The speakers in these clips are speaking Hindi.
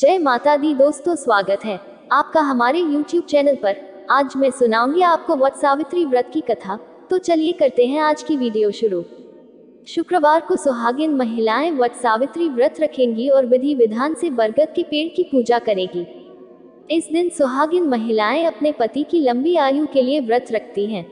जय माता दी दोस्तों, स्वागत है आपका हमारे YouTube चैनल पर। आज मैं सुनाऊंगी आपको वट सावित्री व्रत की कथा। तो चलिए करते हैं आज की वीडियो शुरू। शुक्रवार को सुहागिन महिलाएं वट सावित्री व्रत रखेंगी और विधि विधान से बरगद के पेड़ की पूजा करेगी। इस दिन सुहागिन महिलाएं अपने पति की लंबी आयु के लिए व्रत रखती हैं।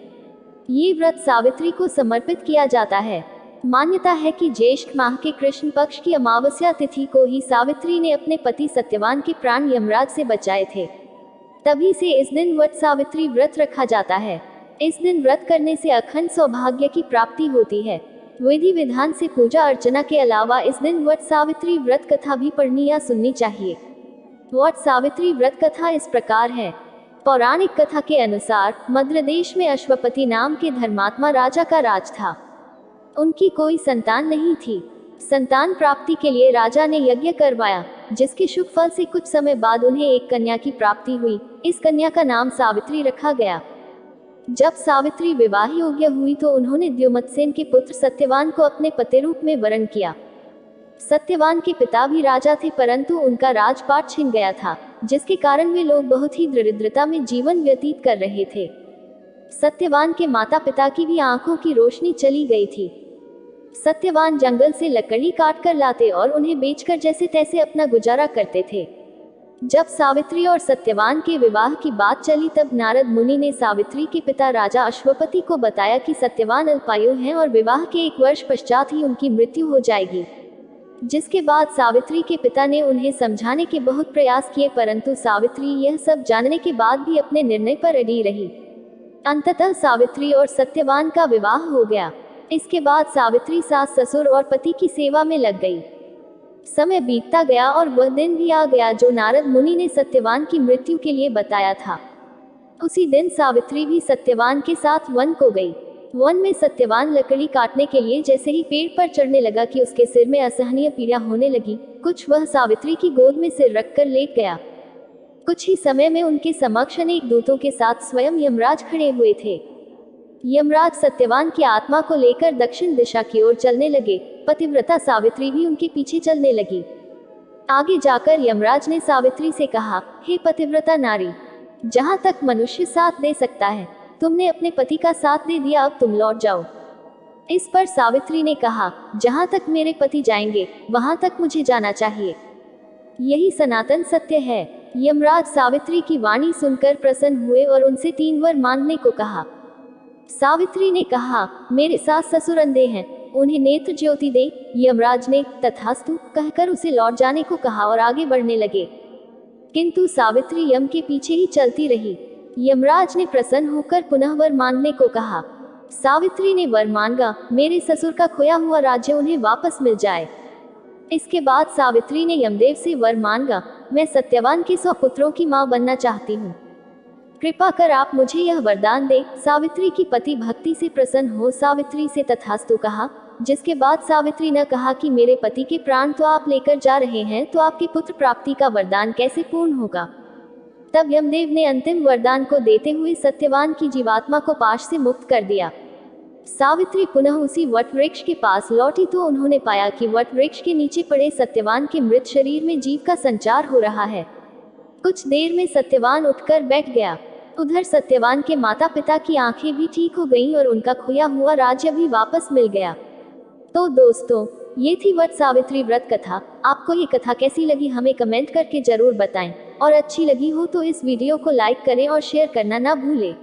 ये व्रत सावित्री को समर्पित किया जाता है। मान्यता है कि ज्येष्ठ माह के कृष्ण पक्ष की अमावस्या तिथि को ही सावित्री ने अपने पति सत्यवान के प्राण यमराज से बचाए थे। तभी से इस दिन वट सावित्री व्रत रखा जाता है। इस दिन व्रत करने से अखंड सौभाग्य की प्राप्ति होती है। विधि विधान से पूजा अर्चना के अलावा इस दिन वट सावित्री व्रत कथा भी पढ़नी या सुननी चाहिए। वट सावित्री व्रत कथा इस प्रकार है। पौराणिक कथा के अनुसार मद्र देश में अश्वपति नाम के धर्मात्मा राजा का राज था। उनकी कोई संतान नहीं थी। संतान प्राप्ति के लिए राजा ने यज्ञ करवाया, जिसके शुभ फल से कुछ समय बाद उन्हें एक कन्या की प्राप्ति हुई। इस कन्या का नाम सावित्री रखा गया। जब सावित्री विवाह योग्य हुई तो उन्होंने द्युमत्सेन के पुत्र सत्यवान को अपने पति रूप में वरण किया। सत्यवान के पिता भी राजा थे, परंतु उनका राजपाट छिन गया था, जिसके कारण वे लोग बहुत ही दरिद्रता में जीवन व्यतीत कर रहे थे। सत्यवान के माता पिता की भी आंखों की रोशनी चली गई थी। सत्यवान जंगल से लकड़ी काट कर लाते और उन्हें बेचकर जैसे तैसे अपना गुजारा करते थे। जब सावित्री और सत्यवान के विवाह की बात चली तब नारद मुनि ने सावित्री के पिता राजा अश्वपति को बताया कि सत्यवान अल्पायु हैं और विवाह के 1 वर्ष पश्चात ही उनकी मृत्यु हो जाएगी। जिसके बाद सावित्री के पिता ने उन्हें समझाने के बहुत प्रयास किए, परंतु सावित्री यह सब जानने के बाद भी अपने निर्णय पर अड़ी रही। अंततः सावित्री और सत्यवान का विवाह हो गया। इसके बाद सावित्री सास ससुर और पति की सेवा में लग गई। समय बीतता गया और वह दिन भी आ गया जो नारद मुनि ने सत्यवान की मृत्यु के लिए बताया था। उसी दिन सावित्री भी सत्यवान के साथ वन को गई। वन में सत्यवान लकड़ी काटने के लिए जैसे ही पेड़ पर चढ़ने लगा कि उसके सिर में असहनीय पीड़ा होने लगी। कुछ वह सावित्री की गोद में सिर रखकर लेट गया। कुछ ही समय में उनके समक्ष अनेक दूतों के साथ स्वयं यमराज खड़े हुए थे। यमराज सत्यवान की आत्मा को लेकर दक्षिण दिशा की ओर चलने लगे। पतिव्रता सावित्री भी उनके पीछे चलने लगी। आगे जाकर यमराज ने सावित्री से कहा, हे पतिव्रता नारी, जहां तक मनुष्य साथ दे सकता है, तुमने अपने पति का साथ दे दिया, अब तुम लौट जाओ। इस पर सावित्री ने कहा, जहां तक मेरे पति जाएंगे वहां तक मुझे जाना चाहिए। यही सनातन सत्य है। यमराज सावित्री की वाणी सुनकर प्रसन्न हुए और उनसे 3 वर मांगने को कहा। सावित्री ने कहा, मेरे सास ससुर अंधे हैं, उन्हें नेत्र ज्योति दे। यमराज ने तथास्तु कहकर उसे लौट जाने को कहा और आगे बढ़ने लगे, किंतु सावित्री यम के पीछे ही चलती रही। यमराज ने प्रसन्न होकर पुनः वर मांगने को कहा। सावित्री ने वर मांगा, मेरे ससुर का खोया हुआ राज्य उन्हें वापस मिल जाए। इसके बाद सावित्री ने यमदेव से वर मांगा, मैं सत्यवान के 100 पुत्रों की मां बनना चाहती हूँ, कृपा कर आप मुझे यह वरदान दे। सावित्री की पति भक्ति से प्रसन्न हो सावित्री से तथास्तु कहा। जिसके बाद सावित्री ने कहा कि मेरे पति के प्राण तो आप लेकर जा रहे हैं, तो आपके पुत्र प्राप्ति का वरदान कैसे पूर्ण होगा। तब यमदेव ने अंतिम वरदान को देते हुए सत्यवान की जीवात्मा को पाश से मुक्त कर दिया। सावित्री पुनः उसी वट वृक्ष के पास लौटी तो उन्होंने पाया कि वट वृक्ष के नीचे पड़े सत्यवान के मृत शरीर में जीव का संचार हो रहा है। कुछ देर में सत्यवान उठकर बैठ गया। उधर सत्यवान के माता पिता की आंखें भी ठीक हो गईं और उनका खोया हुआ राज्य भी वापस मिल गया। तो दोस्तों, ये थी वट सावित्री व्रत कथा। आपको ये कथा कैसी लगी हमें कमेंट करके जरूर बताएं, और अच्छी लगी हो तो इस वीडियो को लाइक करें और शेयर करना ना भूलें।